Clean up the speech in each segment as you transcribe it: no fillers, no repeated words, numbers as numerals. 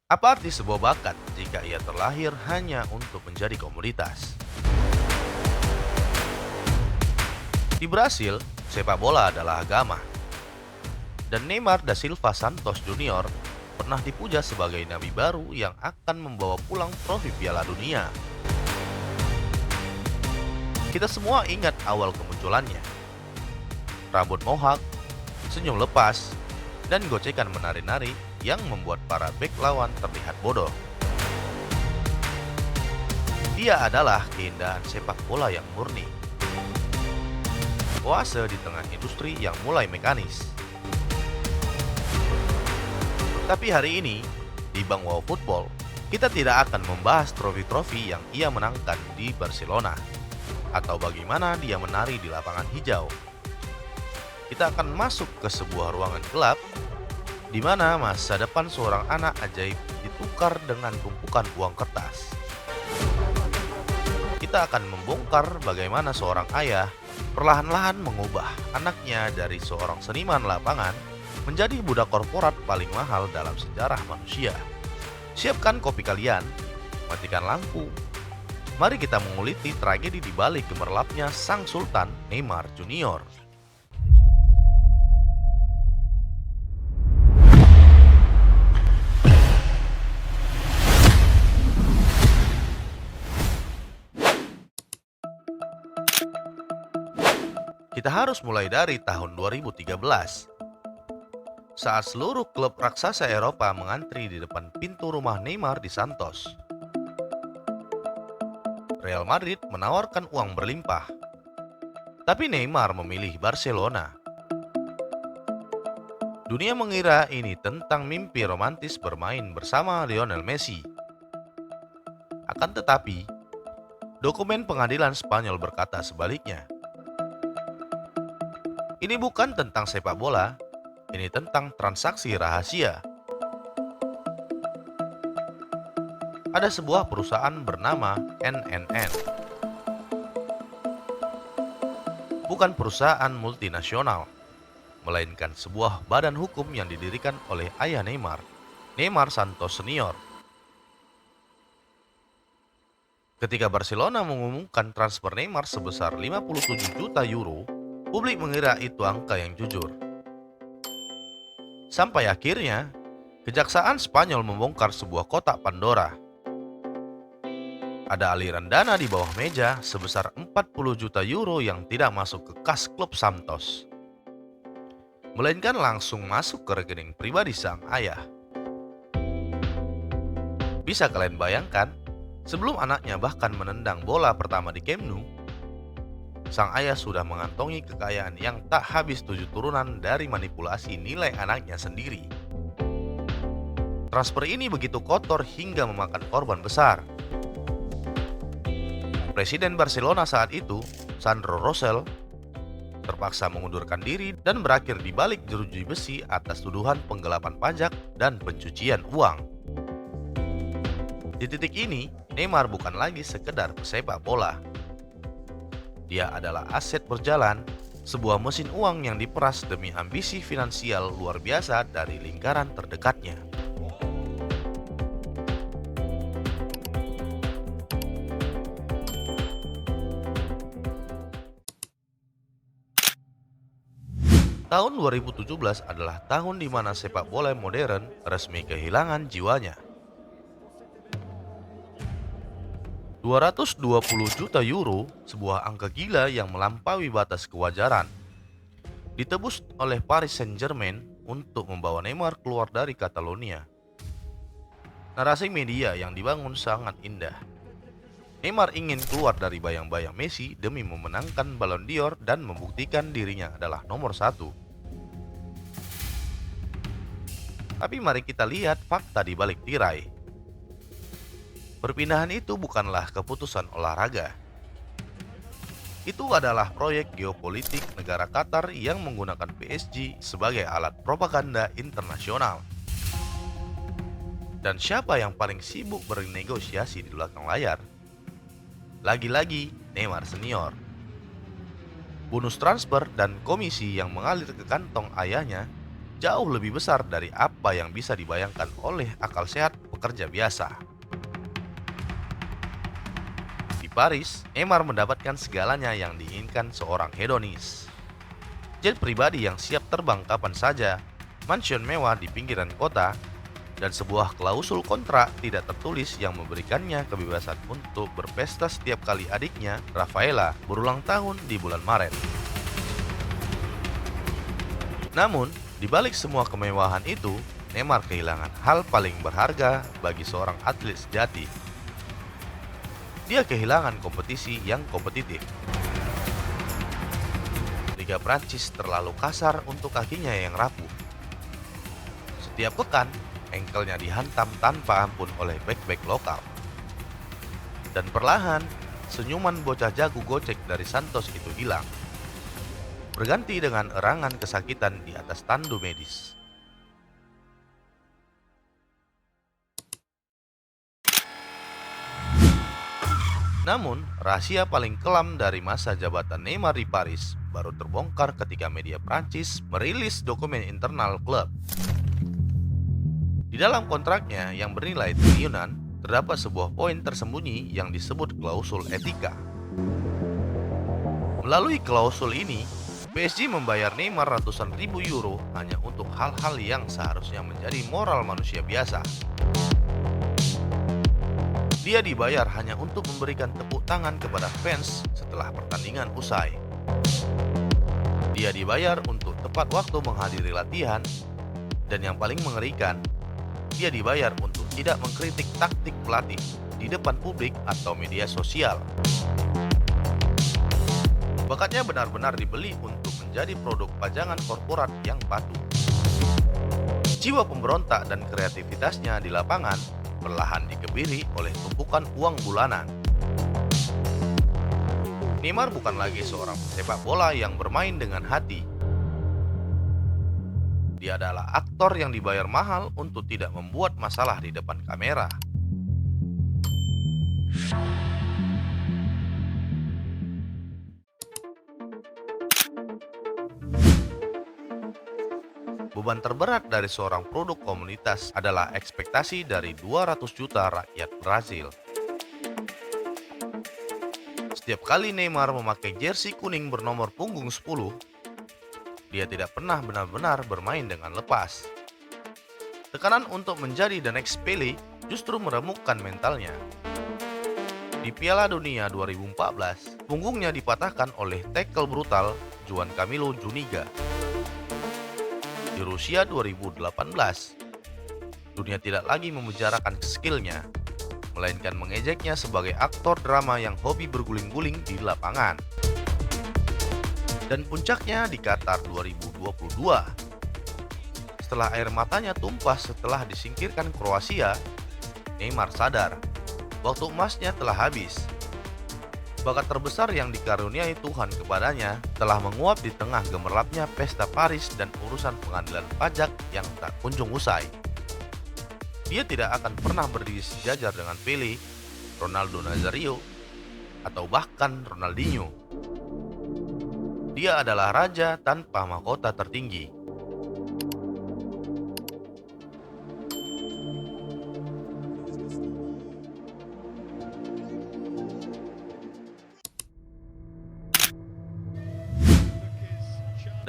Apa arti sebuah bakat jika ia terlahir hanya untuk menjadi komoditas? Di Brasil, sepak bola adalah agama, dan Neymar da Silva Santos Junior pernah dipuja sebagai nabi baru yang akan membawa pulang trofi Piala Dunia. Kita semua ingat awal kemunculannya. Rambut mohak, senyum lepas, dan gocekan menari-nari yang membuat para bek lawan terlihat bodoh. Dia adalah keindahan sepak bola yang murni. Oase di tengah industri yang mulai mekanis. Tapi hari ini, di Bang Wow Football, kita tidak akan membahas trofi-trofi yang ia menangkan di Barcelona, atau bagaimana dia menari di lapangan hijau. Kita akan masuk ke sebuah ruangan gelap, di mana masa depan seorang anak ajaib ditukar dengan tumpukan uang kertas. Kita akan membongkar bagaimana seorang ayah perlahan-lahan mengubah anaknya dari seorang seniman lapangan menjadi budak korporat paling mahal dalam sejarah manusia. Siapkan kopi kalian, matikan lampu. Mari kita menguliti tragedi di balik gemerlapnya sang Sultan Neymar Junior. Kita harus mulai dari tahun 2013, saat seluruh klub raksasa Eropa mengantri di depan pintu rumah Neymar di Santos. Real Madrid menawarkan uang berlimpah, tapi Neymar memilih Barcelona. Dunia mengira ini tentang mimpi romantis bermain bersama Lionel Messi. Akan tetapi, dokumen pengadilan Spanyol berkata sebaliknya. Ini bukan tentang sepak bola, ini tentang transaksi rahasia. Ada sebuah perusahaan bernama NNN. Bukan perusahaan multinasional, melainkan sebuah badan hukum yang didirikan oleh ayah Neymar, Neymar Santos Senior. Ketika Barcelona mengumumkan transfer Neymar sebesar 57 juta euro, publik mengira itu angka yang jujur. Sampai akhirnya, Kejaksaan Spanyol membongkar sebuah kotak Pandora. Ada aliran dana di bawah meja sebesar 40 juta euro yang tidak masuk ke kas klub Santos, melainkan langsung masuk ke rekening pribadi sang ayah. Bisa kalian bayangkan, sebelum anaknya bahkan menendang bola pertama di Camp Nou, sang ayah sudah mengantongi kekayaan yang tak habis 7 turunan dari manipulasi nilai anaknya sendiri. Transfer ini begitu kotor hingga memakan korban besar. Presiden Barcelona saat itu, Sandro Rosell, terpaksa mengundurkan diri dan berakhir di balik jeruji besi atas tuduhan penggelapan pajak dan pencucian uang. Di titik ini, Neymar bukan lagi sekedar pesepak bola. Dia adalah aset berjalan, sebuah mesin uang yang diperas demi ambisi finansial luar biasa dari lingkaran terdekatnya. Tahun 2017 adalah tahun di mana sepak bola modern resmi kehilangan jiwanya. 220 juta euro, sebuah angka gila yang melampaui batas kewajaran, ditebus oleh Paris Saint-Germain untuk membawa Neymar keluar dari Catalonia. Narasi media yang dibangun sangat indah. Neymar ingin keluar dari bayang-bayang Messi demi memenangkan Ballon d'Or dan membuktikan dirinya adalah nomor satu. Tapi mari kita lihat fakta di balik tirai. Perpindahan itu bukanlah keputusan olahraga. Itu adalah proyek geopolitik negara Qatar yang menggunakan PSG sebagai alat propaganda internasional. Dan siapa yang paling sibuk bernegosiasi di belakang layar? Lagi-lagi Neymar Senior. Bonus transfer dan komisi yang mengalir ke kantong ayahnya jauh lebih besar dari apa yang bisa dibayangkan oleh akal sehat pekerja biasa. Di Paris, Neymar mendapatkan segalanya yang diinginkan seorang hedonis. Jet pribadi yang siap terbang kapan saja, mansion mewah di pinggiran kota, dan sebuah klausul kontrak tidak tertulis yang memberikannya kebebasan untuk berpesta setiap kali adiknya, Rafaela, berulang tahun di bulan Maret. Namun, di balik semua kemewahan itu, Neymar kehilangan hal paling berharga bagi seorang atlet sejati. Dia kehilangan kompetisi yang kompetitif. Liga Prancis terlalu kasar untuk kakinya yang rapuh. Setiap pekan, engkelnya dihantam tanpa ampun oleh bek-bek lokal. Dan perlahan, senyuman bocah jago gocek dari Santos itu hilang, berganti dengan erangan kesakitan di atas tandu medis. Namun, rahasia paling kelam dari masa jabatan Neymar di Paris baru terbongkar ketika media Prancis merilis dokumen internal klub. Di dalam kontraknya yang bernilai triliunan, terdapat sebuah poin tersembunyi yang disebut klausul etika. Melalui klausul ini, PSG membayar Neymar ratusan ribu euro hanya untuk hal-hal yang seharusnya menjadi moral manusia biasa. Dia dibayar hanya untuk memberikan tepuk tangan kepada fans setelah pertandingan usai. Dia dibayar untuk tepat waktu menghadiri latihan, dan yang paling mengerikan, dia dibayar untuk tidak mengkritik taktik pelatih di depan publik atau media sosial. Bakatnya benar-benar dibeli untuk menjadi produk pajangan korporat yang patuh. Jiwa pemberontak dan kreativitasnya di lapangan perlahan dikebiri oleh tumpukan uang bulanan. Neymar bukan lagi seorang pesepak bola yang bermain dengan hati. Dia adalah aktor yang dibayar mahal untuk tidak membuat masalah di depan kamera. Beban terberat dari seorang produk komunitas adalah ekspektasi dari 200 juta rakyat Brazil. Setiap kali Neymar memakai jersey kuning bernomor punggung 10, dia tidak pernah benar-benar bermain dengan lepas. Tekanan untuk menjadi the next Pele justru meremukkan mentalnya. Di Piala Dunia 2014, punggungnya dipatahkan oleh tackle brutal Juan Camilo Zuniga. Di Rusia 2018, dunia tidak lagi memenjarakan skillnya, melainkan mengejeknya sebagai aktor drama yang hobi berguling-guling di lapangan. Dan puncaknya di Qatar 2022. Setelah air matanya tumpah setelah disingkirkan Kroasia, Neymar sadar waktu emasnya telah habis. Bakat terbesar yang dikaruniai Tuhan kepadanya telah menguap di tengah gemerlapnya pesta Paris dan urusan pengadilan pajak yang tak kunjung usai. Dia tidak akan pernah berdiri sejajar dengan Pele, Ronaldo Nazario, atau bahkan Ronaldinho. Dia adalah raja tanpa mahkota tertinggi.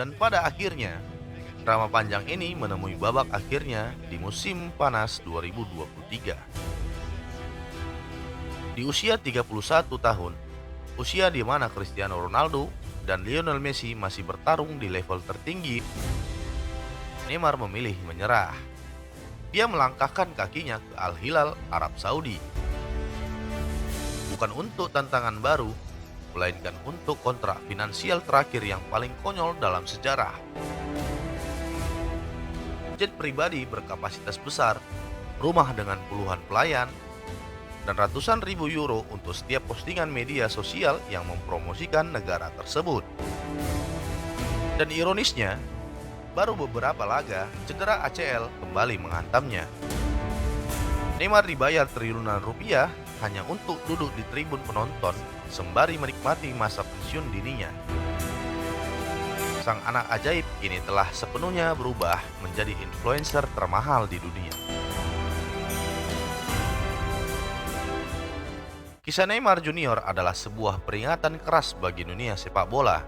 Dan pada akhirnya, drama panjang ini menemui babak akhirnya di musim panas 2023. Di usia 31 tahun, usia di mana Cristiano Ronaldo dan Lionel Messi masih bertarung di level tertinggi, Neymar memilih menyerah. Dia melangkahkan kakinya ke Al Hilal Arab Saudi. Bukan untuk tantangan baru, melainkan untuk kontrak finansial terakhir yang paling konyol dalam sejarah. Jet pribadi berkapasitas besar, rumah dengan puluhan pelayan, dan ratusan ribu euro untuk setiap postingan media sosial yang mempromosikan negara tersebut. Dan ironisnya, baru beberapa laga cedera ACL kembali menghantamnya. Neymar dibayar triliunan rupiah hanya untuk duduk di tribun penonton sembari menikmati masa pensiun dininya. Sang anak ajaib ini telah sepenuhnya berubah menjadi influencer termahal di dunia. Kisah Neymar Junior adalah sebuah peringatan keras bagi dunia sepak bola.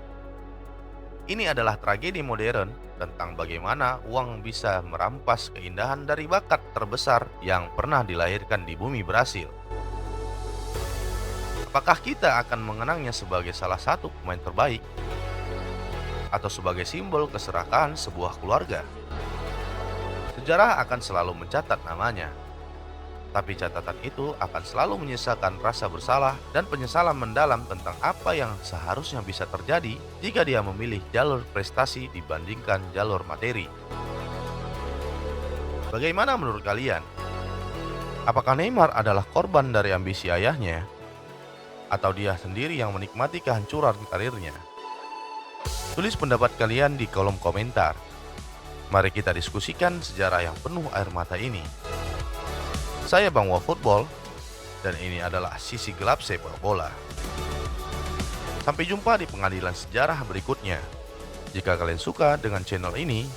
Ini adalah tragedi modern tentang bagaimana uang bisa merampas keindahan dari bakat terbesar yang pernah dilahirkan di bumi Brasil. Apakah kita akan mengenangnya sebagai salah satu pemain terbaik atau sebagai simbol keserakahan sebuah keluarga? Sejarah akan selalu mencatat namanya, tapi catatan itu akan selalu menyisakan rasa bersalah dan penyesalan mendalam tentang apa yang seharusnya bisa terjadi jika dia memilih jalur prestasi dibandingkan jalur materi. Bagaimana menurut kalian? Apakah Neymar adalah korban dari ambisi ayahnya? Atau dia sendiri yang menikmati kehancuran karirnya? Tulis pendapat kalian di kolom komentar. Mari kita diskusikan sejarah yang penuh air mata ini. Saya Bang Wo Football, dan ini adalah sisi gelap sepak bola. Sampai jumpa di pengadilan sejarah berikutnya. Jika kalian suka dengan channel ini,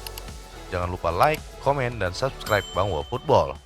jangan lupa like, komen, dan subscribe Bang Wo Football.